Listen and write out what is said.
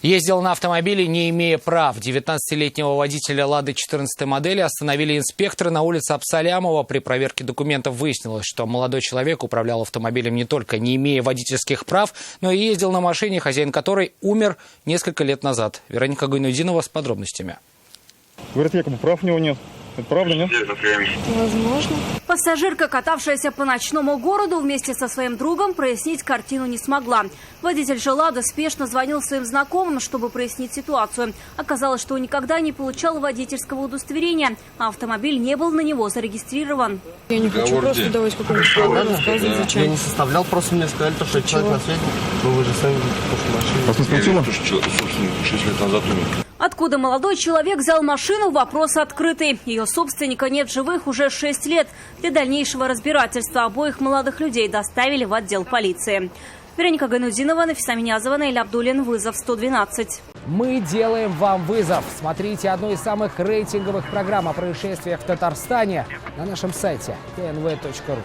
Ездил на автомобиле, не имея прав. 19-летнего водителя «Лады» 14 модели остановили инспекторы на улице Абсалямова. При проверке документов выяснилось, что молодой человек управлял автомобилем не только не имея водительских прав, но и ездил на машине, хозяин которой умер несколько лет назад. Вероника Гайнудинова с подробностями. Говорят, якобы прав у него нет. Это правда, нет? Возможно. Пассажирка, катавшаяся по ночному городу вместе со своим другом, прояснить картину не смогла. Водитель же «Лады» спешно звонил своим знакомым, чтобы прояснить ситуацию. Оказалось, что он никогда не получал водительского удостоверения, а автомобиль не был на него зарегистрирован. Я не хочу просто давать какую-нибудь правду, рассказывать, зачем. Я не составлял, просто мне сказали, что человек на свете. Но вы же сами машину. Вас не смутило? Собственно, 6 лет назад умер. Откуда молодой человек взял машину, вопрос открытый. Ее собственника нет живых уже 6 лет. Для дальнейшего разбирательства обоих молодых людей доставили в отдел полиции. Вероника Гайнудинова, Нафиса Минязова, Наиль Абдуллин, вызов 112. Мы делаем вам вызов. Смотрите одну из самых рейтинговых программ о происшествиях в Татарстане на нашем сайте tnv.ru.